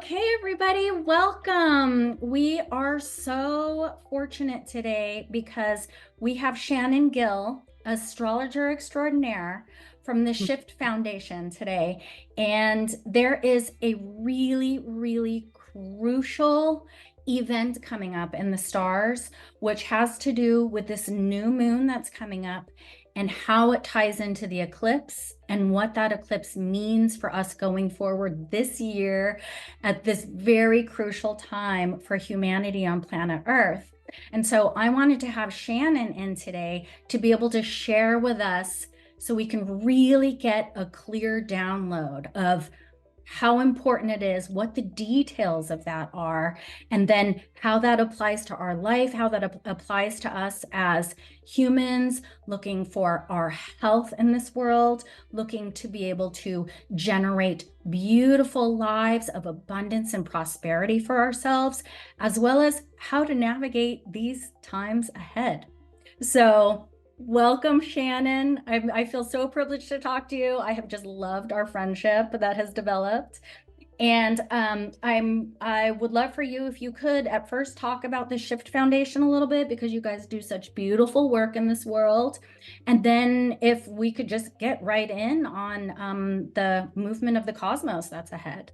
Okay, everybody, welcome. We are so fortunate today because we have Shannon Gill, astrologer extraordinaire from the Shift Foundation today. And there is a really crucial event coming up in the stars, which has to do with this new moon that's coming up and how it ties into the eclipse and what that eclipse means for us going forward this year at this very crucial time for humanity on planet Earth. And so I wanted to have Shannon in today to be able to share with us so we can really get a clear download of how important it is, what the details of that are, and then how that applies to our life, how that applies to us as humans looking for our health in this world, looking to be able to generate beautiful lives of abundance and prosperity for ourselves, as well as how to navigate these times ahead. So welcome, Shannon. I feel so privileged to talk to you. I have just loved our friendship that has developed. And I would love for you, if you could, at first talk about the Shift Foundation a little bit, because you guys do such beautiful work in this world. And then if we could just get right in on the movement of the cosmos that's ahead.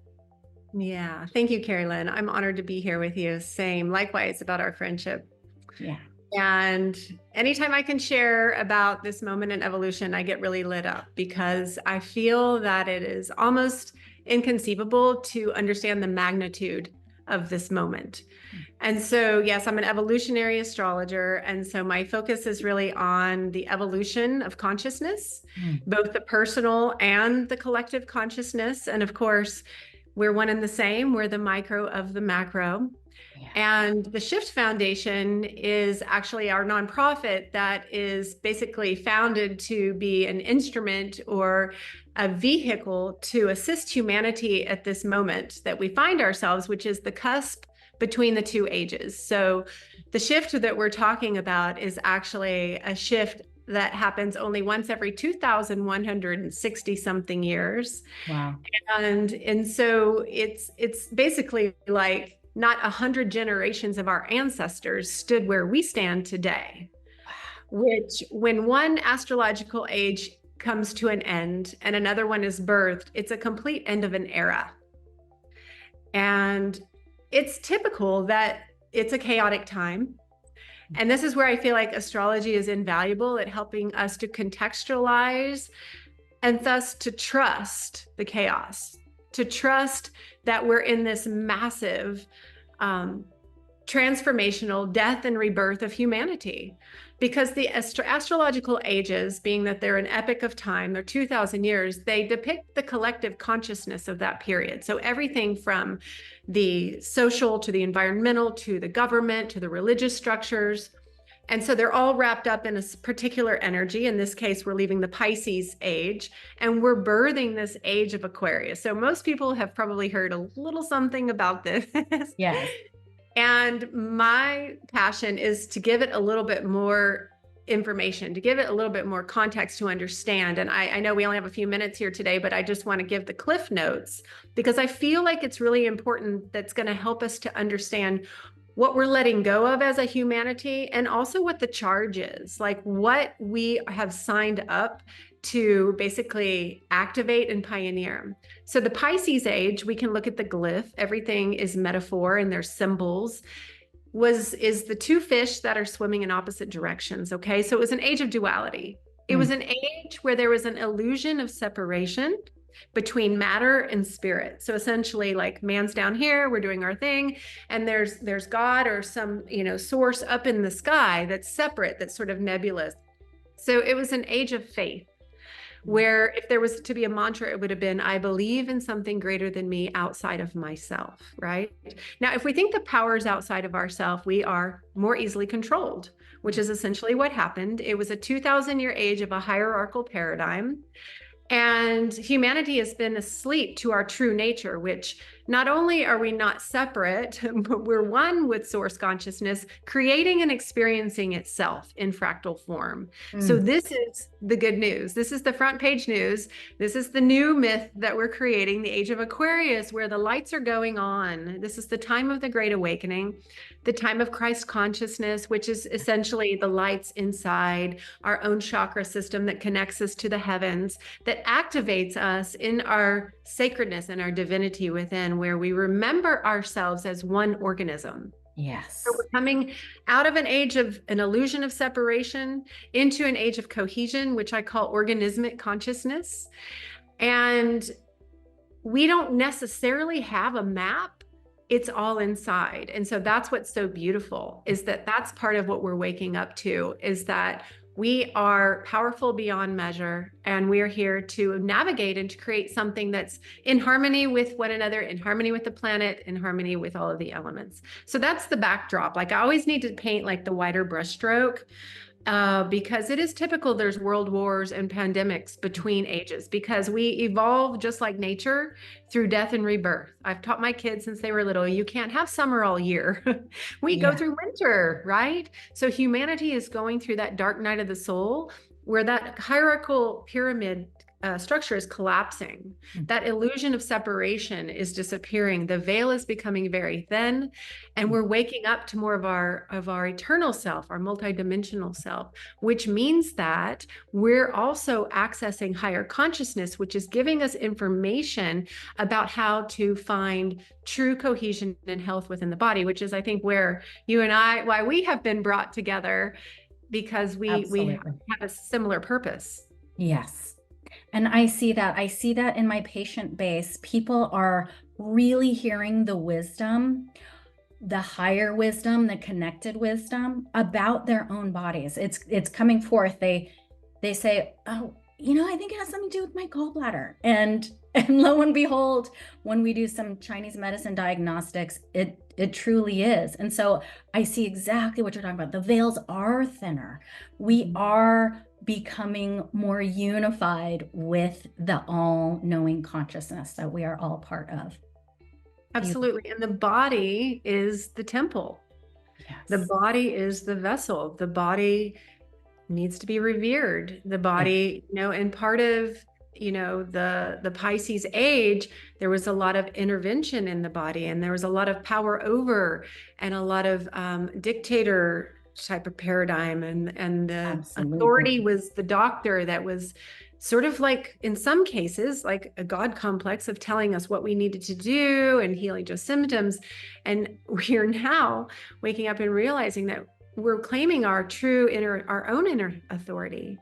Yeah, thank you, Kerrilyn. I'm honored to be here with you. Same, likewise about our friendship. Yeah. And anytime I can share about this moment in evolution, I get really lit up because I feel that it is almost inconceivable to understand the magnitude of this moment. And so, yes, I'm an evolutionary astrologer. And so my focus is really on the evolution of consciousness, both the personal and the collective consciousness. And of course, we're one and the same. We're the micro of the macro. Yeah. And the Shift Foundation is actually our nonprofit that is basically founded to be an instrument or a vehicle to assist humanity at this moment that we find ourselves, which is the cusp between the two ages. So the shift that we're talking about is actually a shift that happens only once every 2,160 something years. Wow. And so it's basically like not 100 generations of our ancestors stood where we stand today, which when one astrological age comes to an end and another one is birthed, it's a complete end of an era. And it's typical that it's a chaotic time. And this is where I feel like astrology is invaluable at helping us to contextualize and thus to trust the chaos, to trust that we're in this massive transformational death and rebirth of humanity. Because the astrological ages, being that they're an epoch of time, they're 2,000 years, they depict the collective consciousness of that period. So everything from the social to the environmental to the government to the religious structures. And so they're all wrapped up in a particular energy. In this case, we're leaving the Pisces age and we're birthing this age of Aquarius. So most people have probably heard a little something about this. Yes. And my passion is to give it a little bit more information, to give it a little bit more context to understand. And I know we only have a few minutes here today, but I just want to give the cliff notes because I feel like it's really important. That's going to help us to understand what we're letting go of as a humanity, and also what the charge is, like what we have signed up to basically activate and pioneer. So the Pisces age, we can look at the glyph, everything is metaphor and there's symbols, is the two fish that are swimming in opposite directions, okay? So it was an age of duality. It was an age where there was an illusion of separation between matter and spirit. So essentially, like, man's down here, we're doing our thing, and there's God or some, source up in the sky that's separate, that's sort of nebulous. So it was an age of faith, where if there was to be a mantra, it would have been, I believe in something greater than me outside of myself, right? Now, if we think the powers outside of ourself, we are more easily controlled, which is essentially what happened. It was a 2,000-year age of a hierarchical paradigm. And humanity has been asleep to our true nature, which not only are we not separate, but we're one with source consciousness, creating and experiencing itself in fractal form. So this is the good news. This is the front page news. This is the new myth that we're creating, the age of Aquarius, where the lights are going on. This is the time of the Great Awakening, the time of Christ consciousness, which is essentially the lights inside our own chakra system that connects us to the heavens, that activates us in our sacredness and our divinity within, where we remember ourselves as one organism. Yes. So we're coming out of an age of an illusion of separation into an age of cohesion, which I call organismic consciousness. And we don't necessarily have a map. It's all inside. And so that's what's so beautiful, is that that's part of what we're waking up to, is that we are powerful beyond measure, and we're here to navigate and to create something that's in harmony with one another, in harmony with the planet, in harmony with all of the elements. So that's the backdrop. Like, I always need to paint like the wider brushstroke, because it is typical there's world wars and pandemics between ages, because we evolve just like nature through death and rebirth. I've taught my kids since they were little, you can't have summer all year. We go through winter, right? So humanity is going through that dark night of the soul, where that hierarchical pyramid structure is collapsing. That illusion of separation is disappearing. The veil is becoming very thin, and we're waking up to more of our eternal self, our multidimensional self, which means that we're also accessing higher consciousness, which is giving us information about how to find true cohesion and health within the body, which is, I think, where you and I, why we have been brought together, because we have a similar purpose. Yes. And I see that in my patient base. People are really hearing the wisdom, the higher wisdom, the connected wisdom about their own bodies. It's coming forth. They say, oh, I think it has something to do with my gallbladder. And lo and behold, when we do some Chinese medicine diagnostics, it truly is. And so I see exactly what you're talking about. The veils are thinner. We are becoming more unified with the all-knowing consciousness that we are all part of. Absolutely. And the body is the temple. Yes. The body is the vessel. The body needs to be revered. The body, and part of, the Pisces age, there was a lot of intervention in the body, and there was a lot of power over, and a lot of dictator type of paradigm, and the authority was the doctor that was sort of like, in some cases, like a God complex of telling us what we needed to do and healing just symptoms. And we are now waking up and realizing that we're claiming our own inner authority,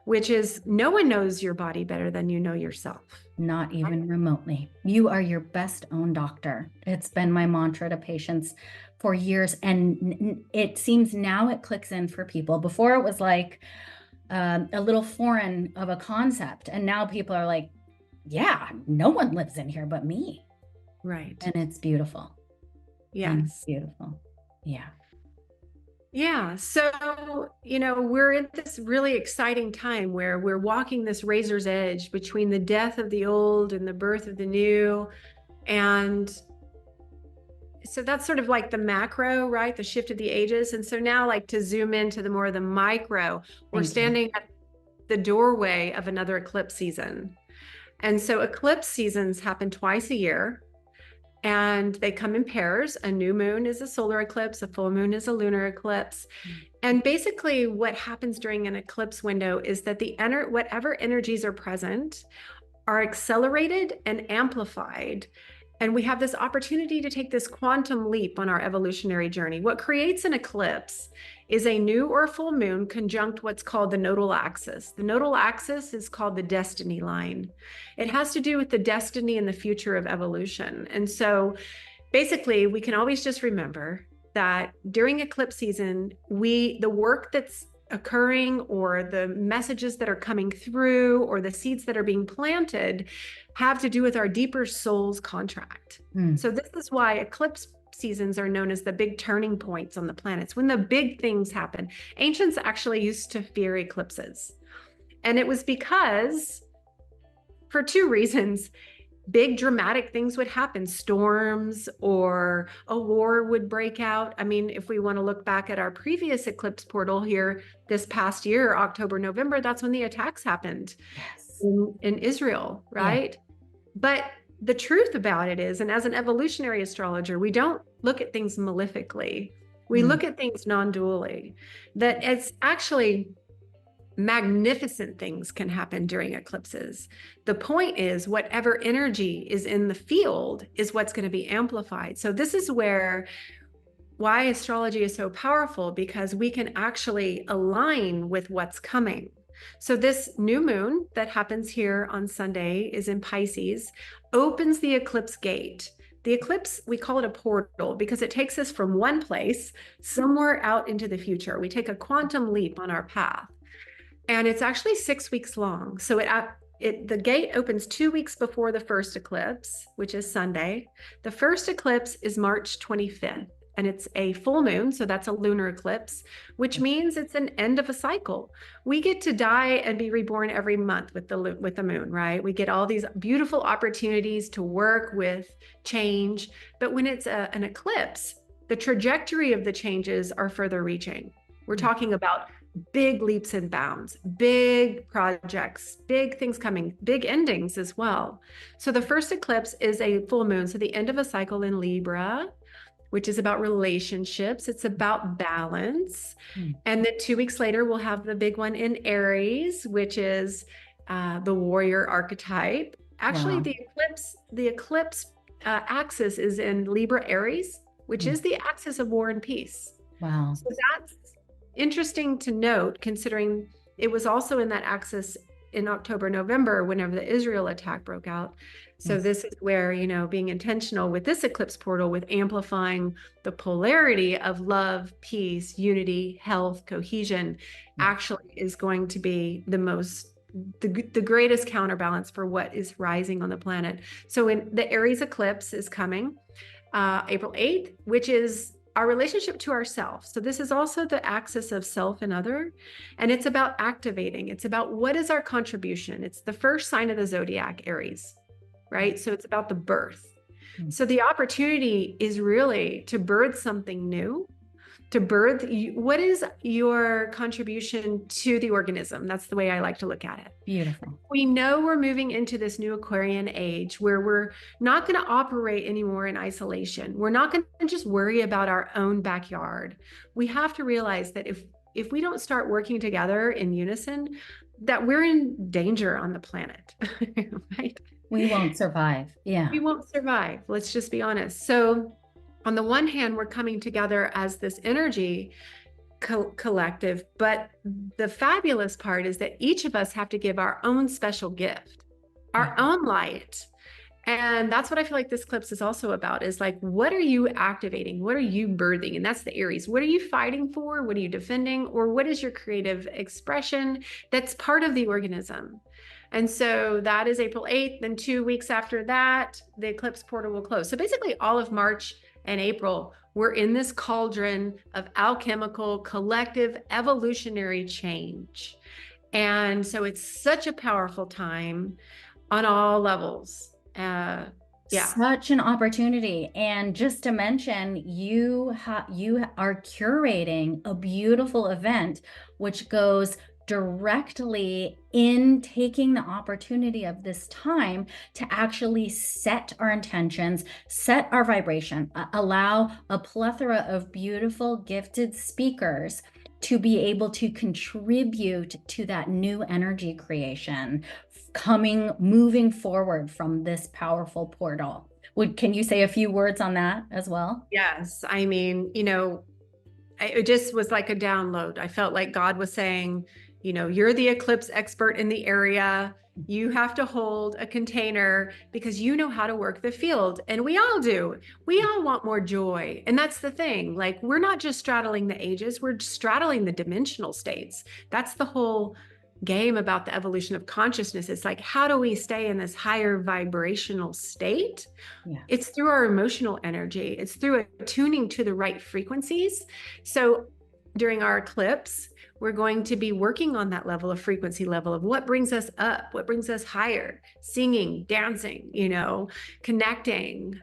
which is, no one knows your body better than you know yourself. Not even remotely. You are your best own doctor. It's been my mantra to patients for years. And it seems now it clicks in for people. Before it was like a little foreign of a concept. And now people are like, yeah, no one lives in here but me. Right. And it's beautiful. Yes. It's beautiful. Yeah. Yeah. So, we're in this really exciting time where we're walking this razor's edge between the death of the old and the birth of the new. And so that's sort of like the macro, right? The shift of the ages. And so now, like, to zoom into the more of the micro, we're standing at the doorway of another eclipse season. And so eclipse seasons happen twice a year, and they come in pairs. A new moon is a solar eclipse, a full moon is a lunar eclipse. And basically what happens during an eclipse window is that whatever energies are present are accelerated and amplified. And we have this opportunity to take this quantum leap on our evolutionary journey. What creates an eclipse is a new or full moon conjunct what's called the nodal axis. The nodal axis is called the destiny line. It has to do with the destiny and the future of evolution. And so basically, we can always just remember that during eclipse season, the work that's occurring, or the messages that are coming through, or the seeds that are being planted, have to do with our deeper soul's contract. So this is why eclipse seasons are known as the big turning points on the planets, when the big things happen. Ancients actually used to fear eclipses. And it was because, for two reasons. big dramatic things would happen, storms or a war would break out. I mean, if we want to look back at our previous eclipse portal here this past year, October, November, that's when the attacks happened Yes. in Israel, right? Yeah. But the truth about it is, and as an evolutionary astrologer, we don't look at things malefically. We look at things non-dually, that it's actually magnificent things can happen during eclipses. The point is, whatever energy is in the field is what's going to be amplified. So this is why astrology is so powerful, because we can actually align with what's coming. So this new moon that happens here on Sunday is in Pisces, opens the eclipse gate. The eclipse, we call it a portal because it takes us from one place somewhere out into the future. We take a quantum leap on our path. And it's actually 6 weeks long. So the gate opens 2 weeks before the first eclipse, which is Sunday. The first eclipse is March 25th, and it's a full moon. So that's a lunar eclipse, which means it's an end of a cycle. We get to die and be reborn every month with the moon, right? We get all these beautiful opportunities to work with change. But when it's an eclipse, the trajectory of the changes are further reaching. We're talking about big leaps and bounds, big projects, big things coming, big endings as well. So the first eclipse is a full moon. So the end of a cycle in Libra, which is about relationships. It's about balance. And then 2 weeks later, we'll have the big one in Aries, which is the warrior archetype. Actually, wow. the eclipse axis is in Libra Aries, which is the axis of war and peace. Wow. So that's interesting to note, considering it was also in that axis in October, November, whenever the Israel attack broke out. So yes. This is where, being intentional with this eclipse portal, with amplifying the polarity of love, peace, unity, health, cohesion, actually is going to be the greatest counterbalance for what is rising on the planet. So in the Aries eclipse is coming April 8th, which is our relationship to ourselves. So this is also the axis of self and other, and it's about activating. It's about what is our contribution. It's the first sign of the zodiac, Aries, right? So it's about the birth. So the opportunity is really to birth something new, to birth. What is your contribution to the organism? That's the way I like to look at it. Beautiful. We know we're moving into this new Aquarian age where we're not going to operate anymore in isolation. We're not going to just worry about our own backyard. We have to realize that if we don't start working together in unison, that we're in danger on the planet, right? We won't survive. Yeah. We won't survive. Let's just be honest. So on the one hand, we're coming together as this energy collective, but the fabulous part is that each of us have to give our own special gift, our own light. And that's what I feel like this eclipse is also about, is like, what are you activating? What are you birthing? And that's the Aries. What are you fighting for? What are you defending? Or what is your creative expression that's part of the organism? And so that is April 8th. Then 2 weeks after that, the eclipse portal will close. So basically all of March and April, we're in this cauldron of alchemical, collective, evolutionary change. And so it's such a powerful time on all levels. Such an opportunity. And just to mention, you are curating a beautiful event, which goes directly in taking the opportunity of this time to actually set our intentions, set our vibration, allow a plethora of beautiful, gifted speakers to be able to contribute to that new energy creation moving forward from this powerful portal. Can you say a few words on that as well? Yes. I mean, it just was like a download. I felt like God was saying, you're the eclipse expert in the area. You have to hold a container because you know how to work the field. And we all do. We all want more joy. And that's the thing. Like, we're not just straddling the ages, we're straddling the dimensional states. That's the whole game about the evolution of consciousness. It's like, how do we stay in this higher vibrational state? Yeah. It's through our emotional energy. It's through attuning to the right frequencies. So during our eclipse, we're going to be working on that level of frequency level of what brings us up, what brings us higher, singing, dancing, connecting,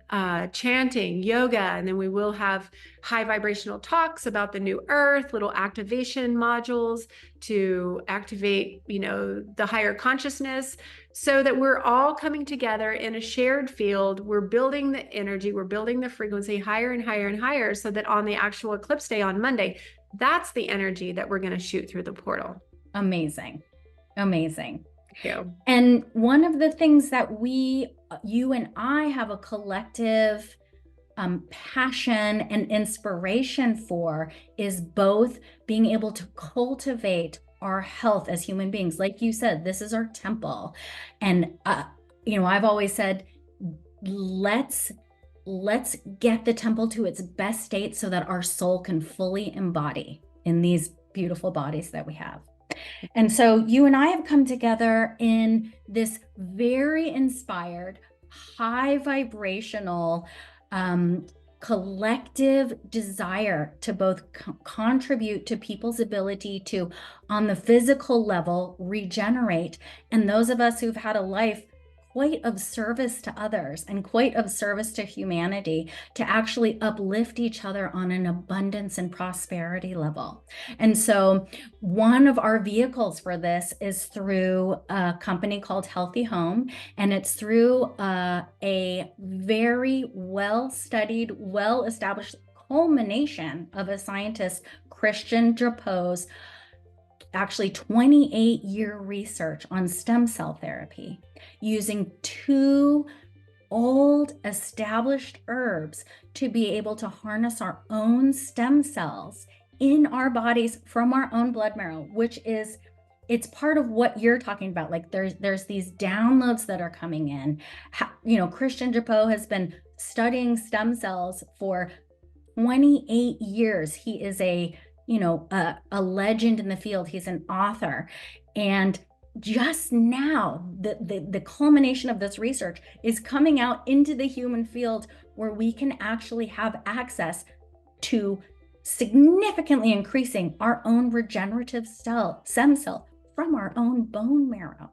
chanting, yoga. And then we will have high vibrational talks about the new earth, little activation modules to activate, the higher consciousness, so that we're all coming together in a shared field. We're building the energy, we're building the frequency higher and higher and higher, so that on the actual eclipse day on Monday, that's the energy that we're going to shoot through the portal. Amazing. Amazing. Thank you. And one of the things that you and I have a collective passion and inspiration for is both being able to cultivate our health as human beings. Like you said, this is our temple. And, I've always said, let's get the temple to its best state so that our soul can fully embody in these beautiful bodies that we have. And so you and I have come together in this very inspired, high vibrational, collective desire to both contribute to people's ability to, on the physical level, regenerate. And those of us who've had a life quite of service to others and quite of service to humanity, to actually uplift each other on an abundance and prosperity level. And so one of our vehicles for this is through a company called Healthy Home, and it's through a very well-studied, well-established culmination of a scientist, Christian Drapeau's, actually 28-year research on stem cell therapy using 2 old established herbs to be able to harness our own stem cells in our bodies from our own blood marrow, which is, it's part of what you're talking about. Like there's these downloads that are coming in. Christian Drapeau has been studying stem cells for 28 years. He is a legend in the field. He's an author. And just now, the culmination of this research is coming out into the human field, where we can actually have access to significantly increasing our own regenerative stem cell from our own bone marrow.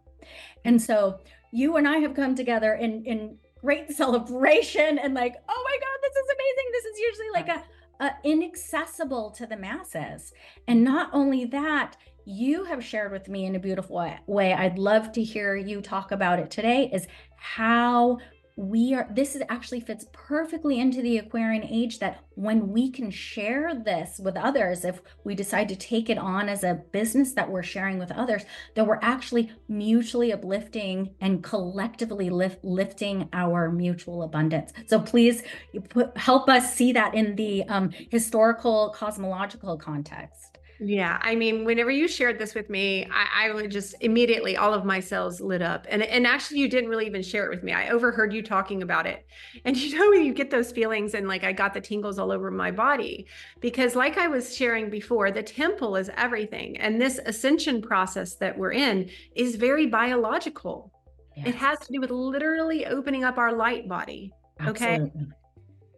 And so you and I have come together in great celebration and like, oh my God, this is amazing. This is usually like inaccessible to the masses. And not only that, you have shared with me in a beautiful way, I'd love to hear you talk about it today, is how this actually fits perfectly into the Aquarian age, that when we can share this with others, if we decide to take it on as a business that we're sharing with others, that we're actually mutually uplifting and collectively lifting our mutual abundance. So please help us see that in the historical cosmological context. Yeah. I mean, whenever you shared this with me, I would just immediately, all of my cells lit up. And actually, you didn't really even share it with me. I overheard you talking about it. And when you get those feelings, and like I got the tingles all over my body, because like I was sharing before, the temple is everything. And this ascension process that we're in is very biological. Yes. It has to do with literally opening up our light body. Absolutely. Okay.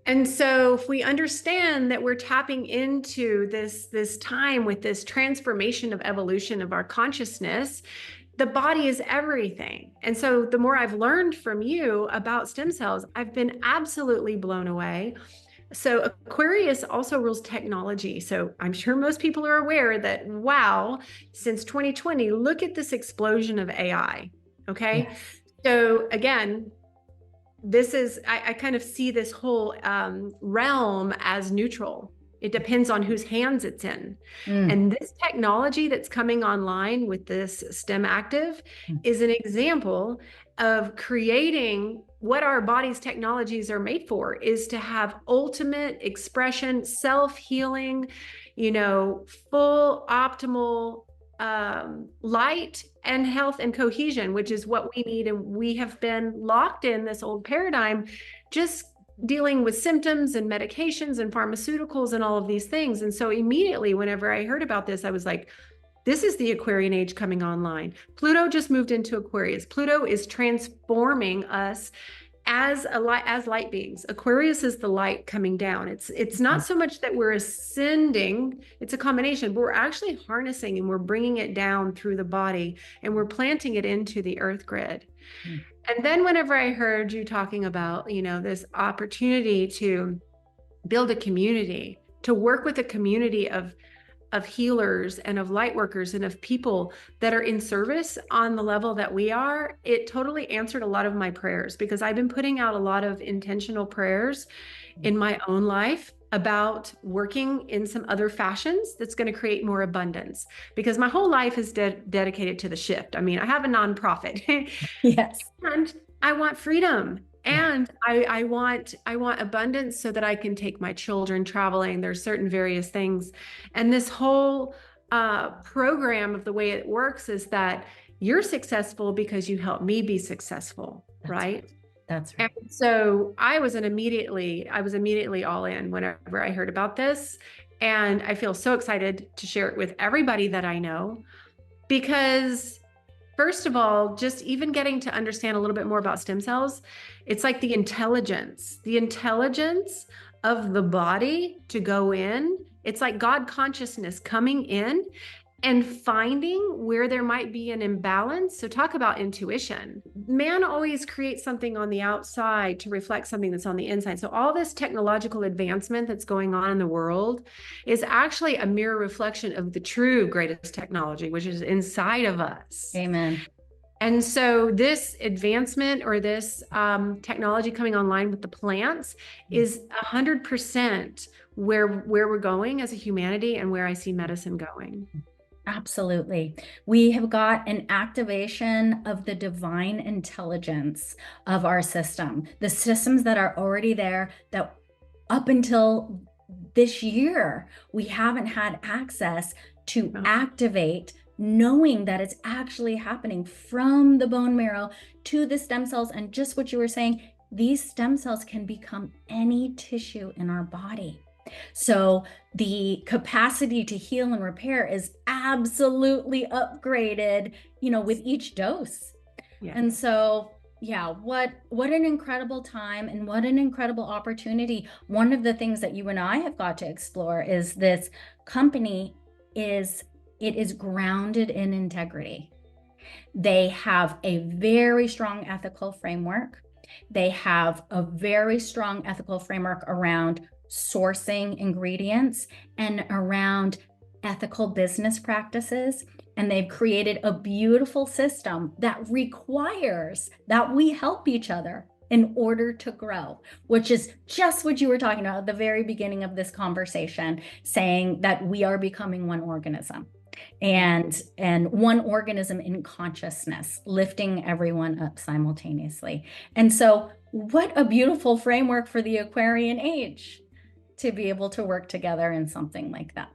And so if we understand that we're tapping into this time with this transformation of evolution of our consciousness, the body is everything. And so the more I've learned from you about stem cells, I've been absolutely blown away. So Aquarius also rules technology. So I'm sure most people are aware that, wow, since 2020, look at this explosion of AI. Okay. Yes. So again, I kind of see this whole realm as neutral. It depends on whose hands it's in. And this technology that's coming online with this StemActive is an example of creating what our body's technologies are made for, is to have ultimate expression, self-healing, full optimal light and health and cohesion, which is what we need. And we have been locked in this old paradigm, just dealing with symptoms and medications and pharmaceuticals and all of these things. And so immediately, whenever I heard about this, I was like, this is the Aquarian age coming online. Pluto just moved into Aquarius. Pluto is transforming us as light beings, Aquarius is the light coming down. It's not so much that we're ascending, it's a combination, but we're actually harnessing and we're bringing it down through the body and we're planting it into the earth grid. And then whenever I heard you talking about, this opportunity to build a community, to work with a community of healers and of light workers and of people that are in service on the level that we are, it totally answered a lot of my prayers, because I've been putting out a lot of intentional prayers in my own life about working in some other fashions that's going to create more abundance, because my whole life is dedicated to the shift. I mean, I have a nonprofit. Yes. And I want freedom. And I want abundance so that I can take my children traveling. There's certain various things. And this whole program of the way it works is that you're successful because you help me be successful, right? That's right. And so I was immediately all in whenever I heard about this. And I feel so excited to share it with everybody that I know, because first of all, just even getting to understand a little bit more about stem cells, it's like the intelligence of the body to go in. It's like God consciousness coming in and finding where there might be an imbalance. So talk about intuition. Man always creates something on the outside to reflect something that's on the inside. So all this technological advancement that's going on in the world is actually a mirror reflection of the true greatest technology, which is inside of us. Amen. And so this advancement or this technology coming online with the plants is 100% where we're going as a humanity and where I see medicine going. Absolutely. We have got an activation of the divine intelligence of our system, the systems that are already there, that up until this year, we haven't had access to activate, knowing that it's actually happening from the bone marrow to the stem cells. And just what you were saying, these stem cells can become any tissue in our body. So the capacity to heal and repair is absolutely upgraded, with each dose. Yeah. And so, yeah, what an incredible time and what an incredible opportunity. One of the things that you and I have got to explore is this company is grounded in integrity. They have a very strong ethical framework. They have a very strong ethical framework around sourcing ingredients and around ethical business practices. And they've created a beautiful system that requires that we help each other in order to grow, which is just what you were talking about at the very beginning of this conversation, saying that we are becoming one organism and one organism in consciousness, lifting everyone up simultaneously. And so what a beautiful framework for the Aquarian age to be able to work together in something like that.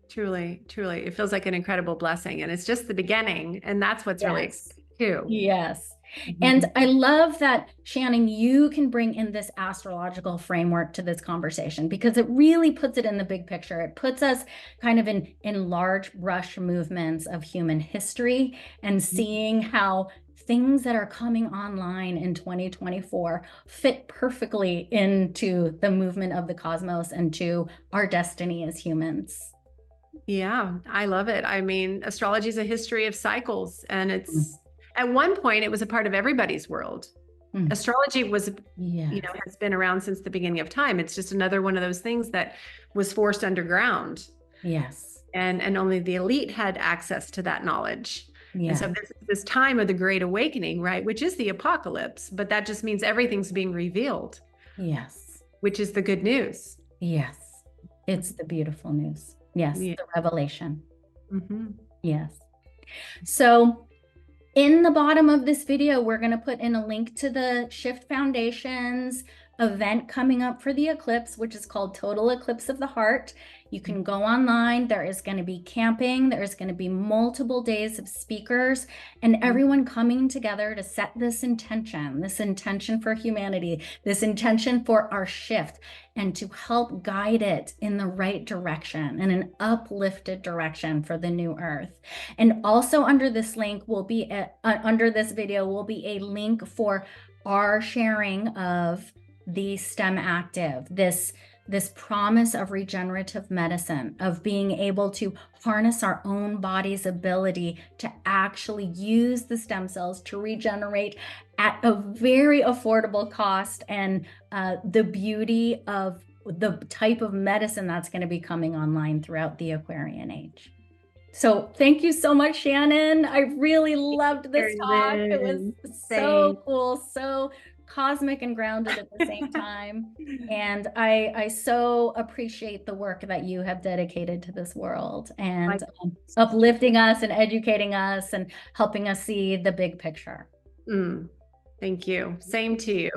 Truly, truly. It feels like an incredible blessing, and it's just the beginning. And that's what's really exciting too. Yes. And I love that, Shannon, you can bring in this astrological framework to this conversation, because it really puts it in the big picture. It puts us kind of in large brush movements of human history and seeing how things that are coming online in 2024 fit perfectly into the movement of the cosmos and to our destiny as humans. Yeah, I love it. I mean, astrology is a history of cycles, and it's at one point it was a part of everybody's world. Astrology was, has been around since the beginning of time. It's just another one of those things that was forced underground. Yes. And only the elite had access to that knowledge. Yeah. And so this time of the Great Awakening, right, which is the apocalypse, but that just means everything's being revealed. Yes. Which is the good news. Yes. It's the beautiful news. Yes. Yeah. The revelation. Yes. So in the bottom of this video, we're going to put in a link to the Shift Foundation's event coming up for the eclipse, which is called Total Eclipse of the Heart. You can go online. There is going to be camping. There is going to be multiple days of speakers and everyone coming together to set this intention for humanity, this intention for our shift, and to help guide it in the right direction, in an uplifted direction for the new earth. And also under this link will be under this video will be a link for our sharing of the StemActive, this promise of regenerative medicine, of being able to harness our own body's ability to actually use the stem cells to regenerate at a very affordable cost, and the beauty of the type of medicine that's going to be coming online throughout the Aquarian age. So thank you so much, Shannon. I really loved this talk. It was so cool, so cosmic and grounded at the same time. And I so appreciate the work that you have dedicated to this world, and uplifting us and educating us and helping us see the big picture. Thank you. Same to you.